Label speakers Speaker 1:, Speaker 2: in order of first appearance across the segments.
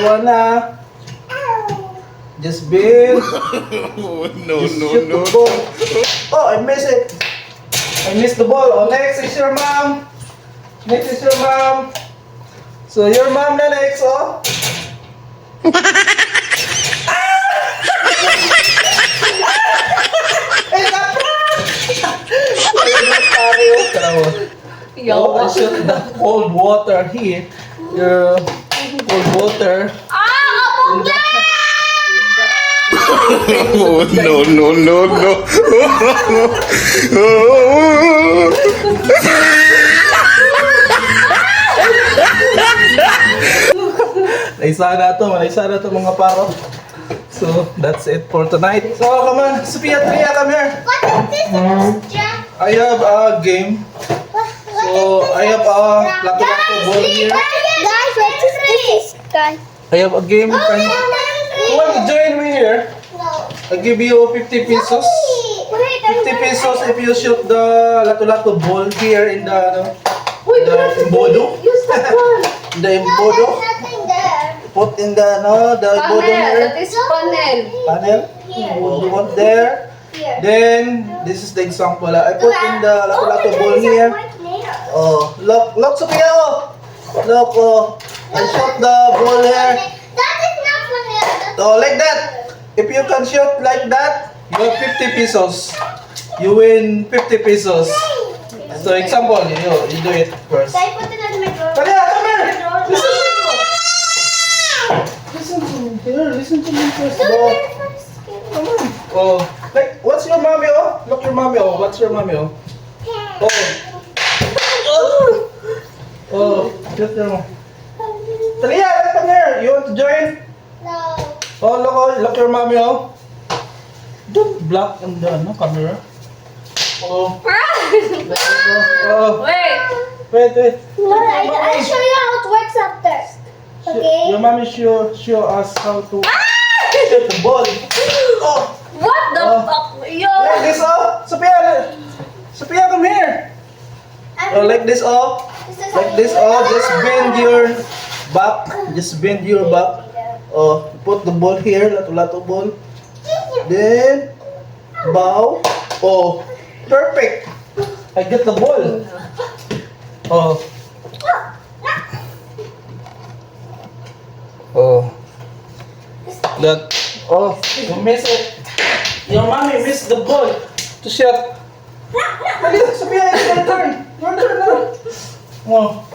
Speaker 1: everyone na. Just bend.
Speaker 2: No,
Speaker 1: Just
Speaker 2: no,
Speaker 1: shoot
Speaker 2: no.
Speaker 1: the ball. Oh, I missed it. I missed the ball. Oh, next is your mom. Next is your mom. So your mom na next, oh. Oh, I shoot the cold water here. Your cold water. In the,
Speaker 2: No, no, no, no.
Speaker 1: Naisa na to mga paro. So, that's it for tonight. So, come on. Sophia, come here.
Speaker 3: What is this, Jack?
Speaker 1: I have a game. So, I have a lato-lato ball here.
Speaker 3: Guys, what is this? Guys.
Speaker 1: I have a game. You want to join me here?
Speaker 3: No.
Speaker 1: I give you 50 pesos.
Speaker 3: Wait,
Speaker 1: 50 pesos if you shoot the lato-lato ball here in the imbodo.
Speaker 3: Use that one.
Speaker 1: In the imbodo.
Speaker 3: Nothing there.
Speaker 1: Put in the imbodo here.
Speaker 4: That is panel.
Speaker 1: Panel. You want there.
Speaker 3: Here.
Speaker 1: Then, this is the example. I put in the lato-lato ball here. Oh, look, Sophia. Oh. Look, oh. I shot the ball here.
Speaker 3: That is not vanilla.
Speaker 1: Oh, like that. If you can shoot like that, you have 50 pesos. You win 50 pesos. So, example, you do it first.
Speaker 3: Can I put it on my drawer?
Speaker 1: Talia, come here. Listen to me. Here, listen to me first. Oh, come on. Oh, like, what's your mommy? Oh, look your mommy. Oh, what's your mommy? Oh, oh, shoot your mom. Talia, come here. You want to join?
Speaker 3: No.
Speaker 1: Oh, look your mommy. Oh, don't block on the camera. Oh, oh,
Speaker 4: Wait.
Speaker 1: wait.
Speaker 3: I'll show you how it works after. Okay.
Speaker 1: Your mommy show us how to shoot the ball. Oh,
Speaker 4: What the
Speaker 1: Oh.
Speaker 4: fuck? Yo!
Speaker 1: like this. Oh, Sophia, come here. Oh, like this. Oh, like this. Oh, just bend your back. Just bend your back. Oh, put the ball here, lato-lato ball. Then bow. Oh, perfect. I get the ball. Oh. Oh. That. Oh, you miss it. Your mommy missed the ball to shot. Sophia, it's your turn. Your turn now. Oh,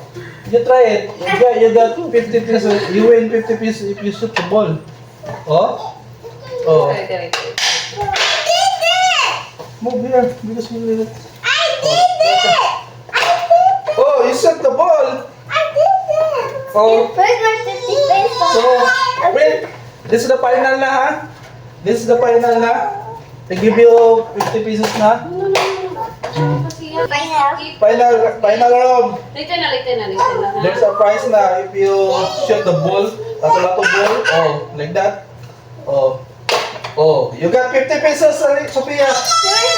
Speaker 1: you try it. You got 50 pesos. You win 50 pesos if you shoot the ball. Oh? Oh.
Speaker 4: Wait.
Speaker 1: Move here because you did it.
Speaker 3: I did it!
Speaker 1: Oh, you shot the ball.
Speaker 3: I did it!
Speaker 1: Oh.
Speaker 3: Where's my 50 pesos?
Speaker 1: So, wait. This is the final na ha? This is the final na? I give you 50 pesos na? Final round.
Speaker 4: Later na.
Speaker 1: There's a prize na if you shoot the ball, lato-lato ball. Oh, like that. Oh, you got 50 pesos, Sophia.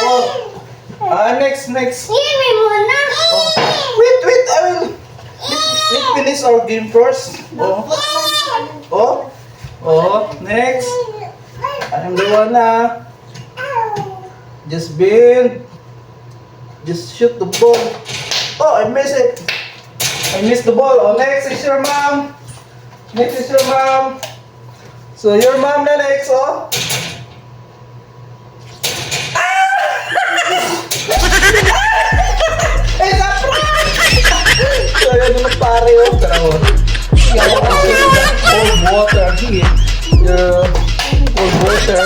Speaker 1: Oh. Next.
Speaker 3: Give me muna.
Speaker 1: Oh. Wait, I will. Let's finish our game first. Oh, next. I'm the one na. Just bend. Just shoot the ball. Oh, I missed it. I missed the ball. Oh, next is your mom. So your mom na next, oh. Eh, so yun yung nagpare, oh. Pero, cold water here. Cold water.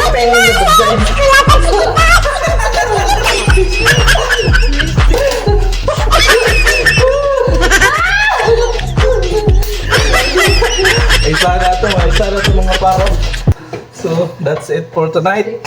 Speaker 1: Peng in the vagina. Ay sana to mga paro. So, that's it for tonight.